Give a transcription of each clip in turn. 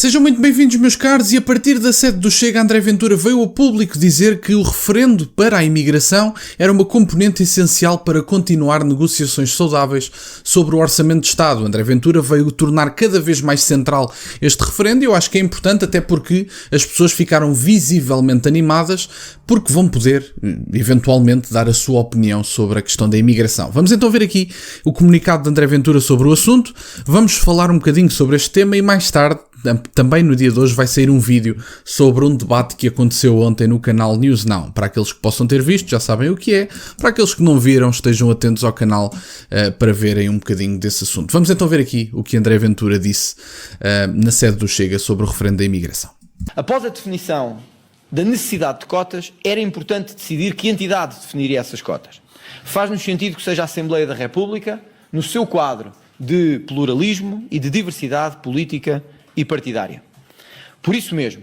Sejam muito bem-vindos, meus caros, e a partir da sede do Chega, André Ventura veio ao público dizer que o referendo para a imigração era uma componente essencial para continuar negociações saudáveis sobre o Orçamento de Estado. André Ventura veio tornar cada vez mais central este referendo e eu acho que é importante, até porque as pessoas ficaram visivelmente animadas porque vão poder, eventualmente, dar a sua opinião sobre a questão da imigração. Vamos então ver aqui o comunicado de André Ventura sobre o assunto, vamos falar um bocadinho sobre este tema e mais tarde, também no dia de hoje, vai sair um vídeo sobre um debate que aconteceu ontem no canal News Now. Para aqueles que possam ter visto, já sabem o que é. Para aqueles que não viram, estejam atentos ao canal para verem um bocadinho desse assunto. Vamos então ver aqui o que André Ventura disse na sede do Chega sobre o referendo da imigração. Após a definição da necessidade de cotas, era importante decidir que entidade definiria essas cotas. Faz-nos sentido que seja a Assembleia da República, no seu quadro de pluralismo e de diversidade política e partidária. Por isso mesmo,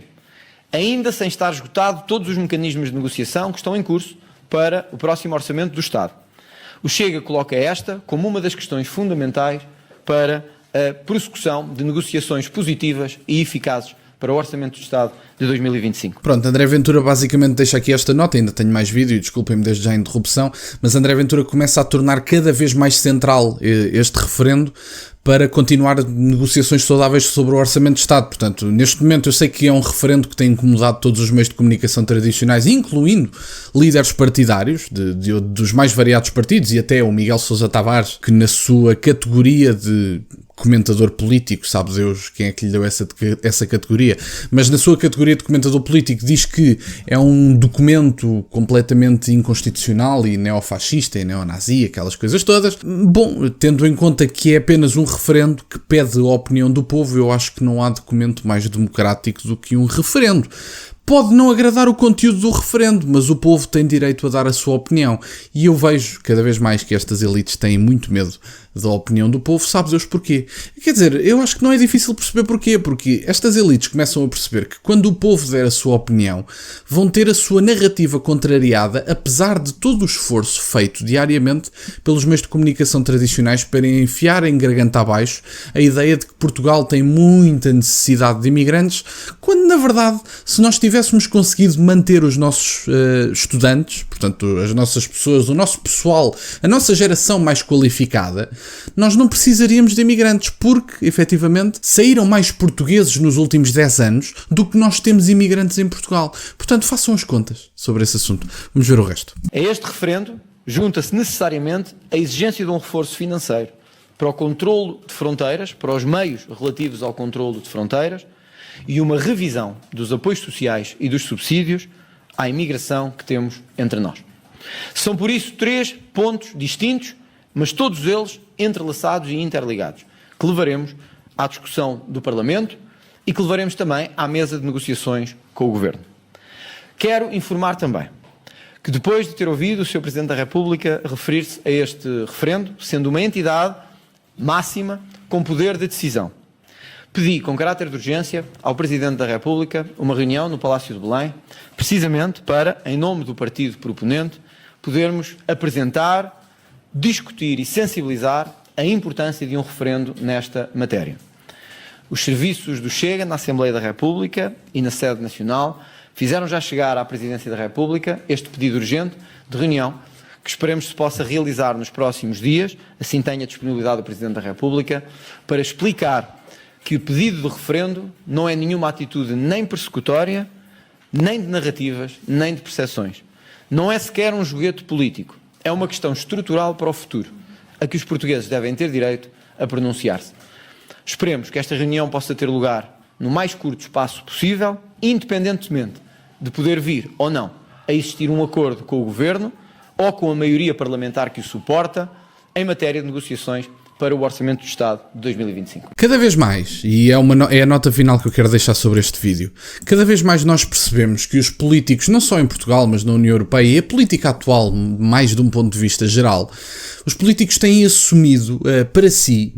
ainda sem estar esgotado todos os mecanismos de negociação que estão em curso para o próximo Orçamento do Estado, o Chega coloca esta como uma das questões fundamentais para a prossecução de negociações positivas e eficazes para o Orçamento do Estado de 2025. Pronto, André Ventura basicamente deixa aqui esta nota, ainda tenho mais vídeo, desculpem-me desde já a interrupção, mas André Ventura começa a tornar cada vez mais central este referendo para continuar negociações saudáveis sobre o Orçamento de Estado. Portanto, neste momento eu sei que é um referendo que tem incomodado todos os meios de comunicação tradicionais, incluindo líderes partidários dos mais variados partidos e até o Miguel Sousa Tavares, que na sua categoria de comentador político, sabe Deus quem é que lhe deu essa categoria, mas na sua categoria de comentador político diz que é um documento completamente inconstitucional e neofascista e neonazi, aquelas coisas todas. Bom, tendo em conta que é apenas um referendo que pede a opinião do povo, eu acho que não há documento mais democrático do que um referendo. Pode não agradar o conteúdo do referendo, mas o povo tem direito a dar a sua opinião. E eu vejo cada vez mais que estas elites têm muito medo da opinião do povo, sabe Deus porquê? Quer dizer, eu acho que não é difícil perceber porquê, porque estas elites começam a perceber que quando o povo der a sua opinião, vão ter a sua narrativa contrariada, apesar de todo o esforço feito diariamente pelos meios de comunicação tradicionais para enfiar em garganta abaixo a ideia de que Portugal tem muita necessidade de imigrantes, quando na verdade, se nós tivéssemos conseguido manter os nossos estudantes, portanto as nossas pessoas, o nosso pessoal, a nossa geração mais qualificada, nós não precisaríamos de imigrantes, porque efetivamente saíram mais portugueses nos últimos 10 anos do que nós temos imigrantes em Portugal. Portanto, façam as contas sobre esse assunto. Vamos ver o resto. A este referendo junta-se necessariamente a exigência de um reforço financeiro para o controlo de fronteiras, para os meios relativos ao controlo de fronteiras e uma revisão dos apoios sociais e dos subsídios à imigração que temos entre nós. São por isso 3 pontos distintos, mas todos eles entrelaçados e interligados, que levaremos à discussão do Parlamento e que levaremos também à mesa de negociações com o Governo. Quero informar também que depois de ter ouvido o Sr. Presidente da República referir-se a este referendo, sendo uma entidade máxima com poder de decisão, pedi com caráter de urgência ao Presidente da República uma reunião no Palácio de Belém, precisamente para, em nome do partido proponente, podermos apresentar, discutir e sensibilizar a importância de um referendo nesta matéria. Os serviços do Chega na Assembleia da República e na sede nacional fizeram já chegar à Presidência da República este pedido urgente de reunião que esperemos se possa realizar nos próximos dias, assim tenha disponibilidade do Presidente da República, para explicar que o pedido de referendo não é nenhuma atitude nem persecutória, nem de narrativas, nem de percepções. Não é sequer um joguete político. É uma questão estrutural para o futuro, a que os portugueses devem ter direito a pronunciar-se. Esperemos que esta reunião possa ter lugar no mais curto espaço possível, independentemente de poder vir ou não a existir um acordo com o Governo ou com a maioria parlamentar que o suporta em matéria de negociações para o Orçamento do Estado de 2025. Cada vez mais, e é a nota final que eu quero deixar sobre este vídeo, cada vez mais nós percebemos que os políticos, não só em Portugal, mas na União Europeia, e a política atual, mais de um ponto de vista geral, os políticos têm assumido para si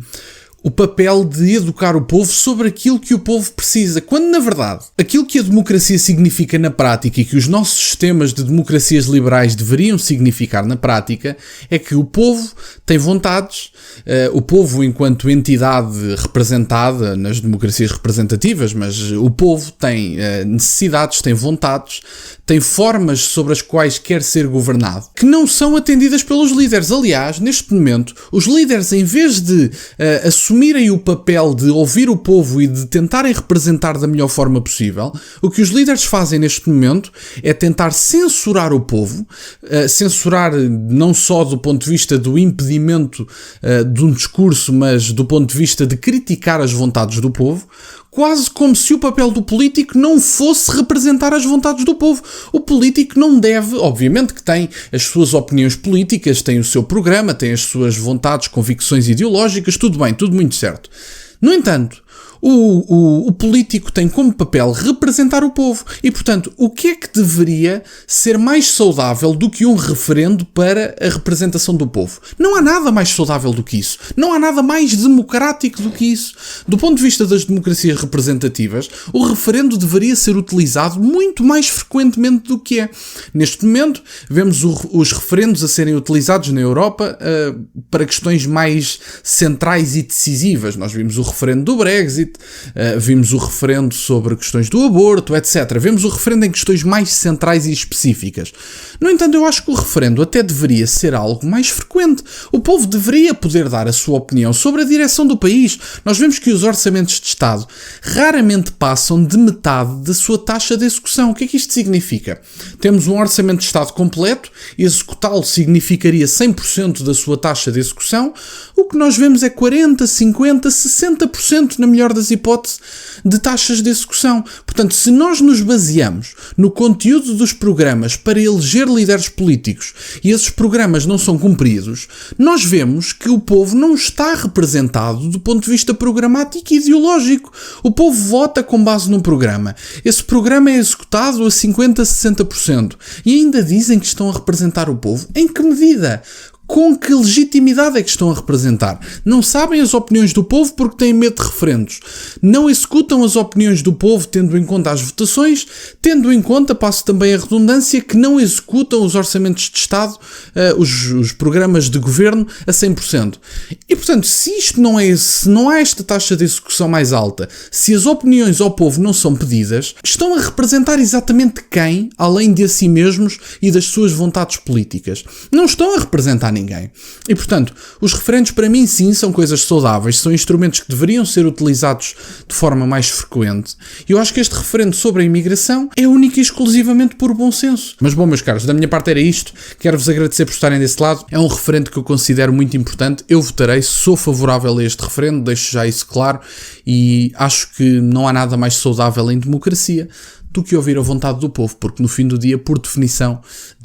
o papel de educar o povo sobre aquilo que o povo precisa, quando na verdade aquilo que a democracia significa na prática e que os nossos sistemas de democracias liberais deveriam significar na prática é que o povo tem vontades, o povo enquanto entidade representada nas democracias representativas, mas o povo tem necessidades, tem vontades, tem formas sobre as quais quer ser governado, que não são atendidas pelos líderes. Aliás, neste momento, os líderes, em vez de assumirem o papel de ouvir o povo e de tentarem representar da melhor forma possível, o que os líderes fazem neste momento é tentar censurar o povo, censurar não só do ponto de vista do impedimento de um discurso, mas do ponto de vista de criticar as vontades do povo, quase como se o papel do político não fosse representar as vontades do povo. O político não deve, obviamente que tem as suas opiniões políticas, tem o seu programa, tem as suas vontades, convicções ideológicas, tudo bem, tudo muito certo. No entanto, o político tem como papel representar o povo e, portanto, o que é que deveria ser mais saudável do que um referendo para a representação do povo? Não há nada mais saudável do que isso. Não há nada mais democrático do que isso. Do ponto de vista das democracias representativas, o referendo deveria ser utilizado muito mais frequentemente do que é. Neste momento, vemos os referendos a serem utilizados na Europa para questões mais centrais e decisivas. Nós vimos o referendo do Brexit, vimos o referendo sobre questões do aborto, etc. Vemos o referendo em questões mais centrais e específicas. No entanto, eu acho que o referendo até deveria ser algo mais frequente. O povo deveria poder dar a sua opinião sobre a direção do país. Nós vemos que os orçamentos de Estado raramente passam de metade da sua taxa de execução. O que é que isto significa? Temos um orçamento de Estado completo, executá-lo significaria 100% da sua taxa de execução. O que nós vemos é 40%, 50%, 60% na melhor das hipóteses de taxas de execução. Portanto, se nós nos baseamos no conteúdo dos programas para eleger líderes políticos e esses programas não são cumpridos, nós vemos que o povo não está representado do ponto de vista programático e ideológico. O povo vota com base num programa. Esse programa é executado a 50%, 60%. E ainda dizem que estão a representar o povo. Em que medida? Com que legitimidade é que estão a representar? Não sabem as opiniões do povo porque têm medo de referendos. Não executam as opiniões do povo tendo em conta as votações, tendo em conta, passo também a redundância, que não executam os orçamentos de Estado, os programas de governo a 100%. E, portanto, se isto não é, se não há esta taxa de execução mais alta, se as opiniões ao povo não são pedidas, estão a representar exatamente quem, além de a si mesmos e das suas vontades políticas? Não estão a representar ninguém. E, portanto, os referendos para mim sim são coisas saudáveis, são instrumentos que deveriam ser utilizados de forma mais frequente. E eu acho que este referendo sobre a imigração é único e exclusivamente por bom senso. Mas bom, meus caros, da minha parte era isto. Quero-vos agradecer por estarem desse lado. É um referendo que eu considero muito importante. Eu votarei, sou favorável a este referendo, deixo já isso claro. E acho que não há nada mais saudável em democracia do que ouvir a vontade do povo, porque no fim do dia, por definição,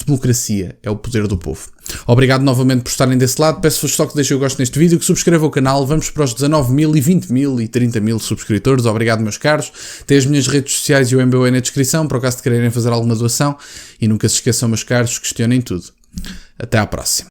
democracia é o poder do povo. Obrigado novamente por estarem desse lado. Peço-vos só que deixem o gosto neste vídeo, que subscrevam o canal. Vamos para os 19.000 e 20.000 e 30.000 subscritores. Obrigado, meus caros. Tem as minhas redes sociais e o MBA na descrição, por acaso de quererem fazer alguma doação. E nunca se esqueçam, meus caros, questionem tudo. Até à próxima.